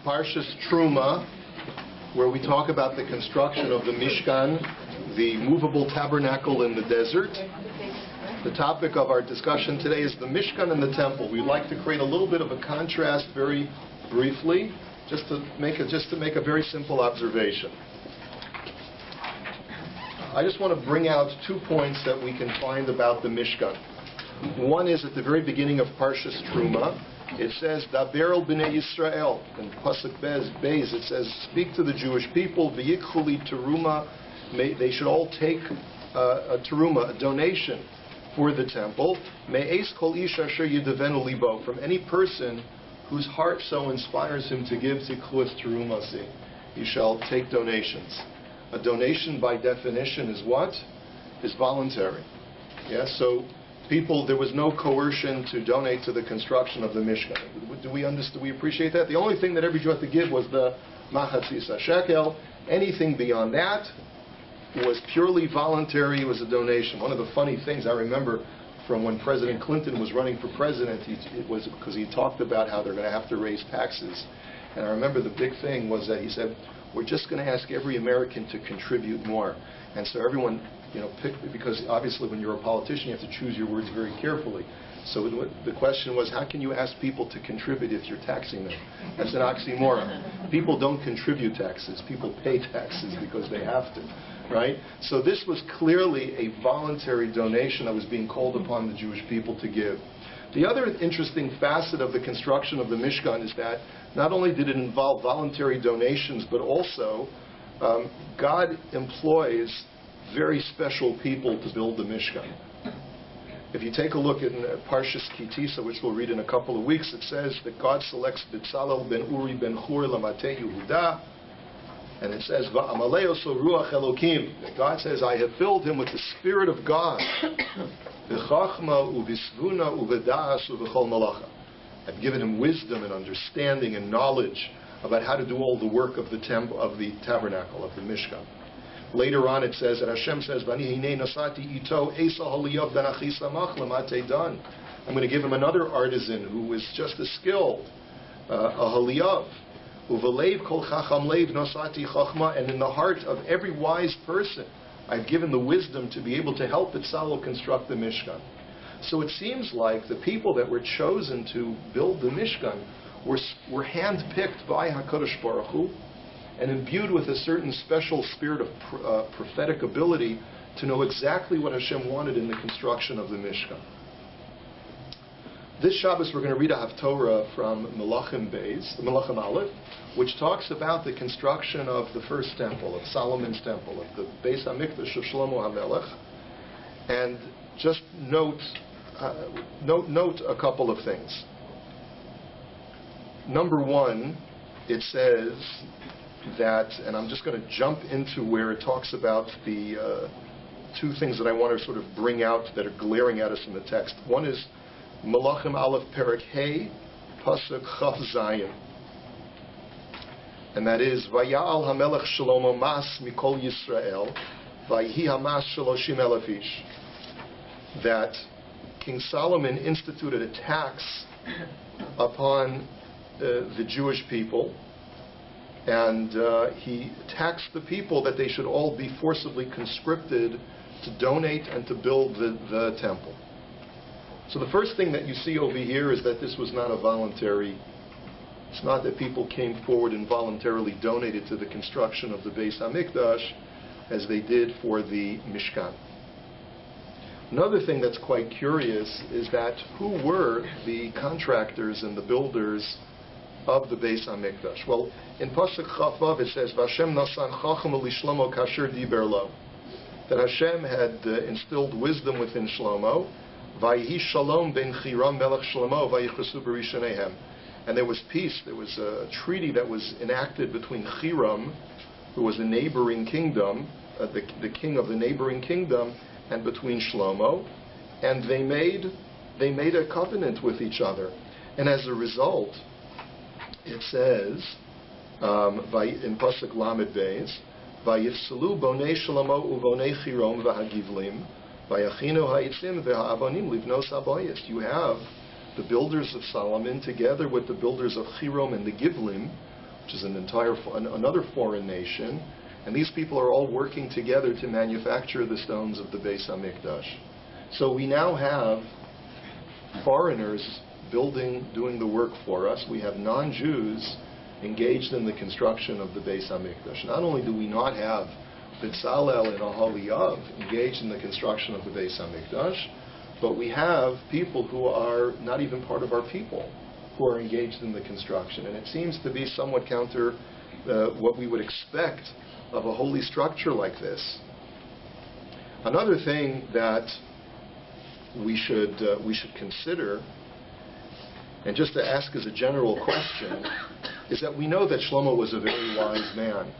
Parshas Terumah, where we talk about the construction of the Mishkan, the movable tabernacle in the desert. The topic of our discussion today is the Mishkan and the temple. We'd like to create a little bit of a contrast very briefly, just to make a very simple observation. I just want to bring out 2 points that we can find about the Mishkan. One is at the very beginning of Parshas Terumah. It says, Daber el b'nei Yisrael. In Pasuk Beis, it says, speak to the Jewish people, v'yikchuli terumah. They should all take a terumah, a donation for the temple. Me'es kol ish asher yidavenu libo. From any person whose heart so inspires him to give zikluas terumasi. He shall take donations. A donation, by definition, is what? Is voluntary. Yeah, so there was no coercion to donate to the construction of the Mishkan. Do we appreciate that? The only thing that every Jew had to give was the machatzis shekel. Anything beyond that was purely voluntary. It was a donation. One of the funny things I remember from when President Clinton was running for president, it was because he talked about how they're going to have to raise taxes. And I remember the big thing was that he said, we're just going to ask every American to contribute more. And so everyone, because obviously when you're a politician, you have to choose your words very carefully. So the question was, how can you ask people to contribute if you're taxing them? That's an oxymoron. People don't contribute taxes. People pay taxes because they have to, right? So this was clearly a voluntary donation that was being called upon the Jewish people to give. The other interesting facet of the construction of the Mishkan is that not only did it involve voluntary donations, but also God employs very special people to build the Mishkan. If you take a look at Parshas Kitisa, which we'll read in a couple of weeks, it says that God selects B'Tzalel ben Uri ben Hur Lamate Yehuda, and it says Va'amaleo so Ruach Elokim. That God says, I have filled him with the Spirit of God. V'chachma u'visvuna u'v'da'as u'v'chol malacha. I've given him wisdom and understanding and knowledge about how to do all the work of the tabernacle, of the Mishkan. Later on it says that Hashem says, I'm going to give him another artisan who is just as skilled, a haliyav. And in the heart of every wise person, I've given the wisdom to be able to help B'Tzalel construct the Mishkan. So it seems like the people that were chosen to build the Mishkan were handpicked by HaKadosh Baruch Hu and imbued with a certain special spirit of prophetic ability to know exactly what Hashem wanted in the construction of the Mishkan. This Shabbos we're going to read a Haftorah from Melachim Aleph, which talks about the construction of the first temple, of Solomon's temple, of the Beis HaMikdash of Shlomo HaMelech. And just note a couple of things. Number one, it says that, and I'm just going to jump into where it talks about the two things that I want to sort of bring out that are glaring at us in the text. One is Melachim Aleph Perek Hey, Pasuk Chaf Zayin. And that is, Vaya'al HaMelech Shlomo Mas Mikol Yisrael, Vayhi HaMas Shaloshim Elef Ish. That King Solomon instituted a tax upon the Jewish people, and he taxed the people that they should all be forcibly conscripted to donate and to build the temple. So the first thing that you see over here is that this was not a voluntary, it's not that people came forward and voluntarily donated to the construction of the Beis HaMikdash as they did for the Mishkan. Another thing that's quite curious is that who were the contractors and the builders of the Beis HaMikdash? Well, in Pasuk Chaf Vav it says, "Vashem nasan chacham l'Shlomo kasher diber lo," that Hashem had instilled wisdom within Shlomo. Vayihi shalom ben Chiram melech Shlomo vayichrasu b'rishonehem. And there was peace. There was a treaty that was enacted between Chiram, who was a neighboring kingdom, the king of the neighboring kingdom, and between Shlomo, and they made a covenant with each other. And as a result, it says in Pasuk Lamed Beis, "Vayifsalu bonei Shlomo uvonei Chirom v'hagivlim, v'yachinu ha'itzim v'ha'avonim livnos habayis." You have the builders of Solomon, together with the builders of Hiram and the Givlim, which is another foreign nation, and these people are all working together to manufacture the stones of the Beis HaMikdash. So we now have foreigners doing the work for us. We have non-Jews engaged in the construction of the Beis HaMikdash. Not only do we not have B'Tzalel and Aholiav engaged in the construction of the Beis HaMikdash, but we have people who are not even part of our people who are engaged in the construction. And it seems to be somewhat counter what we would expect of a holy structure like this. Another thing that we should consider, and just to ask as a general question, is that we know that Shlomo was a very wise man.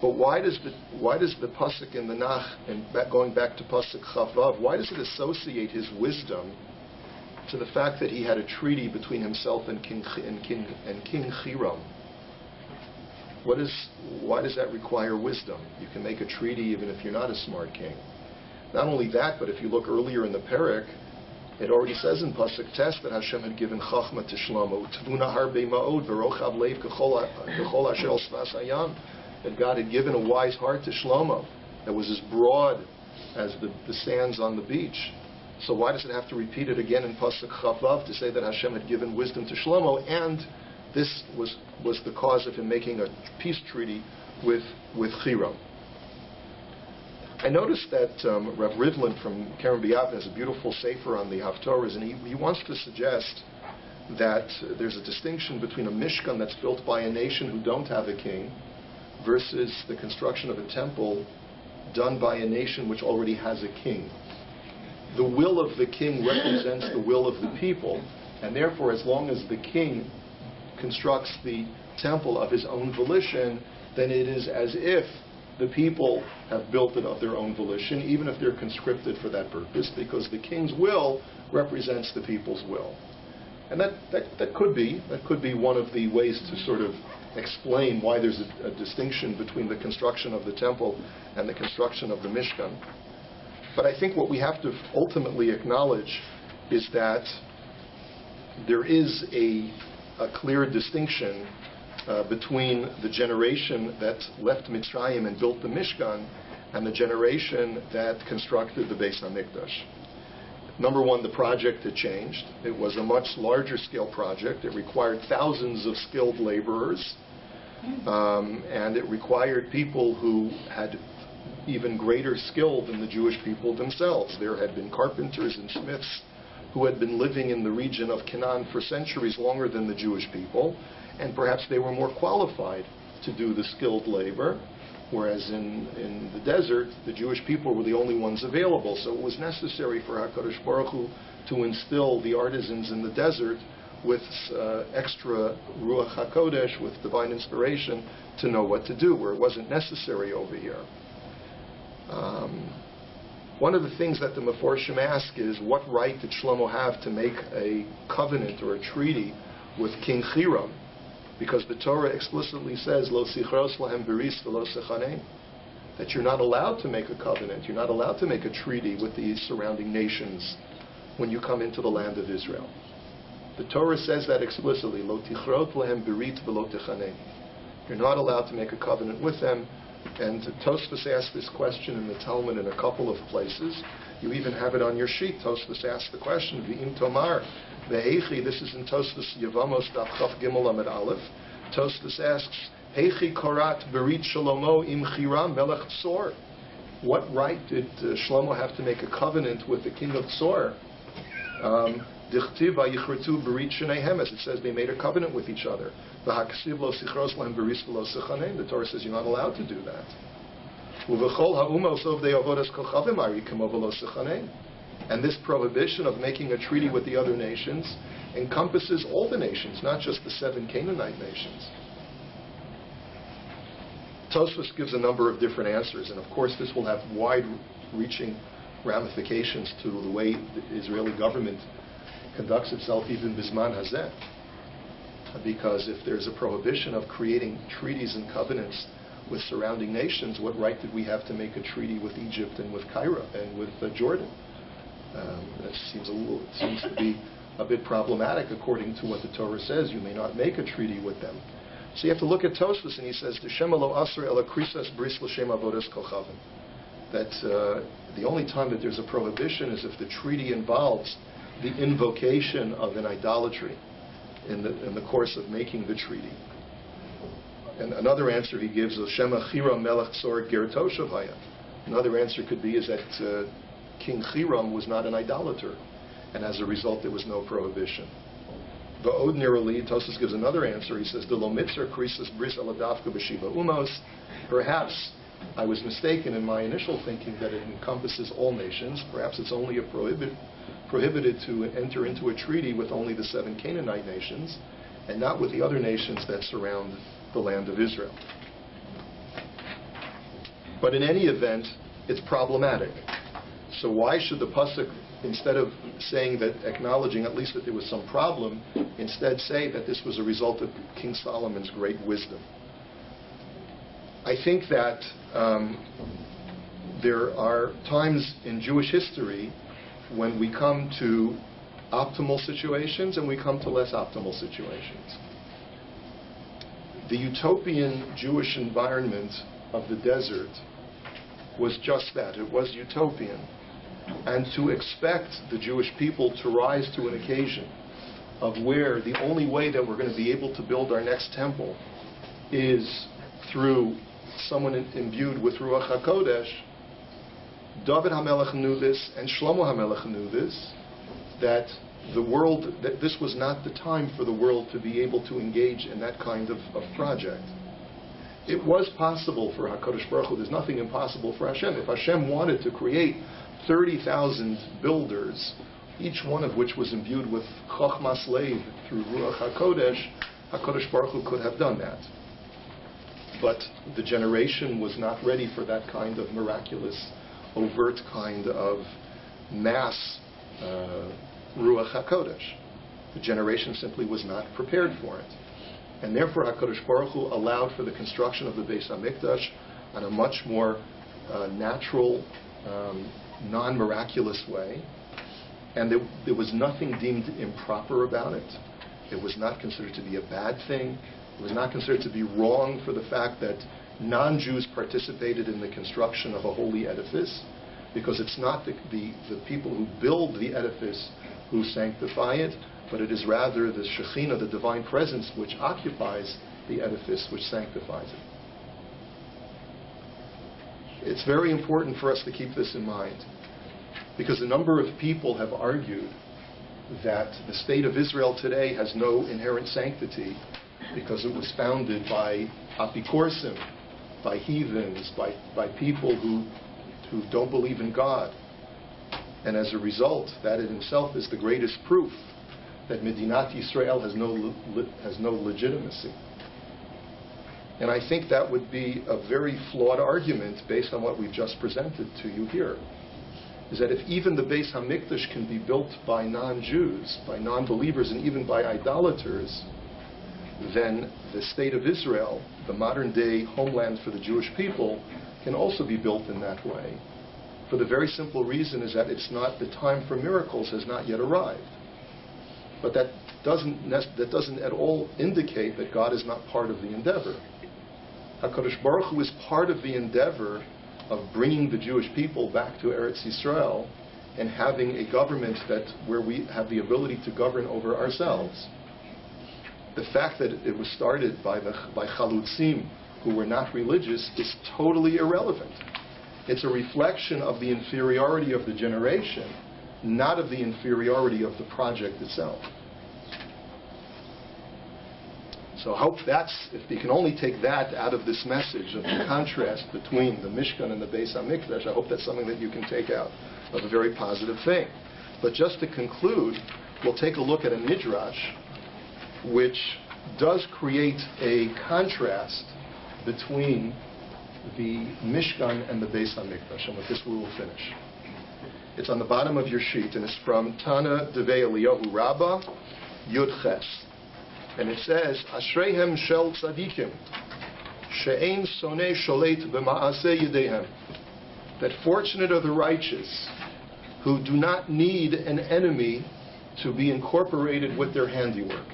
But why does the pasuk in the Nach, and going back to pasuk Chavav, why does it associate his wisdom to the fact that he had a treaty between himself and King Hiram? Why does that require wisdom? You can make a treaty even if you're not a smart king. Not only that, but if you look earlier in the Perek, it already says in pasuk Tes that Hashem had given Chachma to Shlomo, Tvuna harbe ma'od v'rochav leiv k'chol asher al svas hayam, that God had given a wise heart to Shlomo that was as broad as the sands on the beach. So why does it have to repeat it again in pasuk Chavav to say that Hashem had given wisdom to Shlomo, and this was the cause of him making a peace treaty with Hiram? I noticed that Rav Rivlin from Keren B'Yavne has a beautiful sefer on the Haftorahs, and he wants to suggest that there's a distinction between a Mishkan that's built by a nation who don't have a king versus the construction of a temple done by a nation which already has a king. The will of the king represents the will of the people, and therefore as long as the king constructs the temple of his own volition, then it is as if the people have built it of their own volition, even if they're conscripted for that purpose, because the king's will represents the people's will. And that could be one of the ways to sort of explain why there's a distinction between the construction of the temple and the construction of the Mishkan. But I think what we have to ultimately acknowledge is that there is a clear distinction between the generation that left Mitzrayim and built the Mishkan and the generation that constructed the Beis HaMikdash. Number one, the project had changed. It was a much larger scale project. It required thousands of skilled laborers, and it required people who had even greater skill than the Jewish people themselves. There had been carpenters and smiths who had been living in the region of Canaan for centuries longer than the Jewish people, and perhaps they were more qualified to do the skilled labor, whereas in the desert, the Jewish people were the only ones available. So it was necessary for HaKadosh Baruch Hu to instill the artisans in the desert with extra Ruach HaKodesh, with divine inspiration, to know what to do, where it wasn't necessary over here. One of the things that the Meforshim ask is, what right did Shlomo have to make a covenant or a treaty with King Hiram? Because the Torah explicitly says, Lo sichros lahem beris v'lo sechanein, that you're not allowed to make a covenant, you're not allowed to make a treaty with the surrounding nations when you come into the land of Israel. The Torah says that explicitly, Lo tichrot lahem berit v'lo techanein. You're not allowed to make a covenant with them. And Tosfos asked this question in the Talmud in a couple of places. You even have it on your sheet. Tosfos asked the question, V'im Tomar, Ve'echi, this is in Tosfos Yevamos Daf Chaf Gimel Amid Aleph. Tosfos asks, Hechi Korat Berit Shalomo Im Hiram Melech Tzor. What right did Shlomo have to make a covenant with the king of Tzor? Dichtiv Vayichretu Berit Shneihem, as it says, they made a covenant with each other. The Torah says you're not allowed to do that. And this prohibition of making a treaty with the other nations encompasses all the nations, not just the 7 Canaanite nations. Tosfos gives a number of different answers, and of course this will have wide-reaching ramifications to the way the Israeli government conducts itself even Bisman Hazeh. Because if there's a prohibition of creating treaties and covenants with surrounding nations, what right did we have to make a treaty with Egypt and with Cairo and with Jordan? That seems to be a bit problematic according to what the Torah says. You may not make a treaty with them. So you have to look at Tosfos, and he says, that the only time that there's a prohibition is if the treaty involves the invocation of an idolatry in the course of making the treaty. And another answer he gives is Shema Chiram Melech Tzor Ger Toshav Haya. Another answer could be is that King Chiram was not an idolater, and as a result there was no prohibition. But ordinarily, Tosfos gives another answer. He says, perhaps I was mistaken in my initial thinking that it encompasses all nations. Perhaps it's only prohibited to enter into a treaty with only the 7 Canaanite nations, and not with the other nations that surround the land of Israel. But in any event, it's problematic. So why should the pasuk, instead of saying that, acknowledging at least that there was some problem, instead say that this was a result of King Solomon's great wisdom? I think that there are times in Jewish history when we come to optimal situations and we come to less optimal situations. The utopian Jewish environment of the desert was just that. It was utopian. And to expect the Jewish people to rise to an occasion of where the only way that we're going to be able to build our next temple is through someone imbued with Ruach HaKodesh, David HaMelech knew this, and Shlomo HaMelech knew this, that this was not the time for the world to be able to engage in that kind of project. It was possible for HaKadosh Baruch Hu. There's nothing impossible for Hashem. If Hashem wanted to create 30,000 builders, each one of which was imbued with Chochmas Leiv through Ruach HaKodesh, HaKadosh Baruch Hu could have done that. But the generation was not ready for that kind of miraculous, overt kind of mass Ruach HaKodesh. The generation simply was not prepared for it. And therefore HaKadosh Baruch Hu allowed for the construction of the Beis HaMikdash on a much more natural, non-miraculous way. And there was nothing deemed improper about it. It was not considered to be a bad thing. It was not considered to be wrong for the fact that non-Jews participated in the construction of a holy edifice, because it's not the people who build the edifice who sanctify it, but it is rather the Shekhinah, the divine presence, which occupies the edifice, which sanctifies it. It's very important for us to keep this in mind, because a number of people have argued that the state of Israel today has no inherent sanctity because it was founded by apikorsim, by heathens, by people who don't believe in God. And as a result, that in itself is the greatest proof that Medinat Yisrael has no legitimacy. And I think that would be a very flawed argument based on what we've just presented to you here. Is that if even the Beis HaMikdash can be built by non-Jews, by non-believers, and even by idolaters, then the state of Israel, the modern-day homeland for the Jewish people, can also be built in that way. For the very simple reason is that the time for miracles has not yet arrived. But that doesn't at all indicate that God is not part of the endeavor. HaKadosh Baruch Hu is part of the endeavor of bringing the Jewish people back to Eretz Yisrael and having a government where we have the ability to govern over ourselves. The fact that it was started by Chalutzim who were not religious is totally irrelevant. It's a reflection of the inferiority of the generation, not of the inferiority of the project itself. So I hope if you can only take that out of this message of the contrast between the Mishkan and the Beis HaMikdash, I hope that's something that you can take out of a very positive thing. But just to conclude, we'll take a look at a Midrash which does create a contrast between the Mishkan and the Beis HaMikdash, and with this we will finish. It's on the bottom of your sheet, and it's from Tana Devei Eliyahu Rabbah, Yud Ches. And it says, Ashreihem shel tzadikim, she'ein sonei sholet b'ma'aseh yedehem. That fortunate are the righteous who do not need an enemy to be incorporated with their handiwork.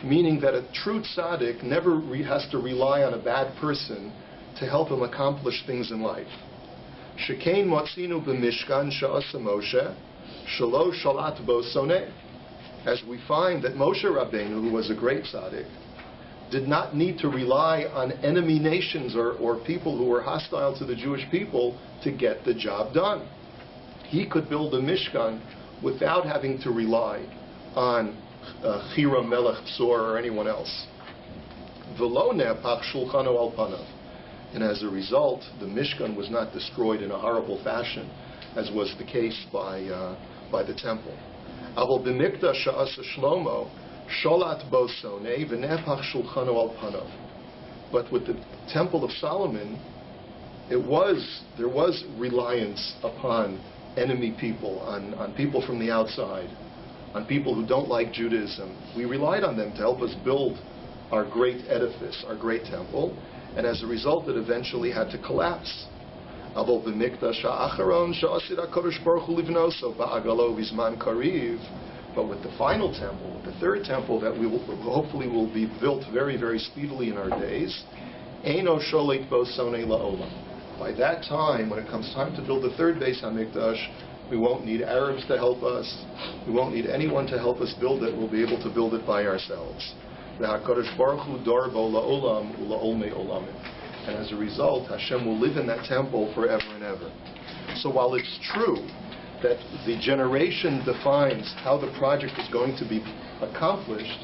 Meaning that a true tzaddik never has to rely on a bad person to help him accomplish things in life. Shekein motzinu b'mishkan she'asa Moshe, shelo shalat bo soneh. As we find that Moshe Rabbeinu, who was a great tzaddik, did not need to rely on enemy nations or people who were hostile to the Jewish people to get the job done. He could build a Mishkan without having to rely on Hiram Melech Tzor or anyone else. V'lo ne'apach shulchano al panav. And as a result, the Mishkan was not destroyed in a horrible fashion, as was the case by the temple. Aval b'mikdash she'asa Shlomo sholat bo sonei v'ne'apach shulchano al panav. But with the Temple of Solomon, there was reliance upon enemy people, on people from the outside, on people who don't like Judaism. We relied on them to help us build our great edifice, our great temple, and as a result, it eventually had to collapse. But with the final temple, the third temple that hopefully will be built very, very speedily in our days, Eino sholet bo sonei la'olam. By that time, when it comes time to build the third Beis HaMikdash, we won't need Arabs to help us. We won't need anyone to help us build it. We'll be able to build it by ourselves. And as a result, Hashem will live in that temple forever and ever. So while it's true that the generation defines how the project is going to be accomplished,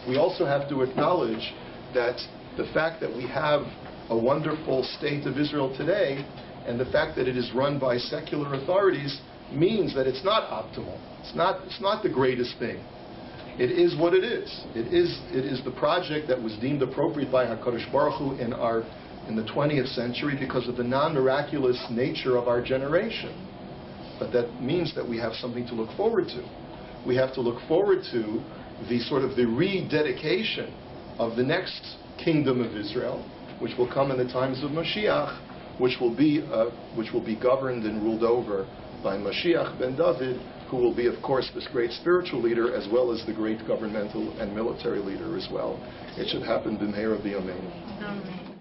we also have to acknowledge that the fact that we have a wonderful state of Israel today, and the fact that it is run by secular authorities, means that it's not optimal. It's not the greatest thing. It is what it is. It is the project that was deemed appropriate by HaKadosh Baruch Hu in the 20th century because of the non-miraculous nature of our generation. But that means that we have something to look forward to. We have to look forward to the rededication of the next kingdom of Israel, which will come in the times of Mashiach, which will be governed and ruled over by Mashiach ben David, who will be, of course, this great spiritual leader as well as the great governmental and military leader as well. It should happen b'meira b'yameinu.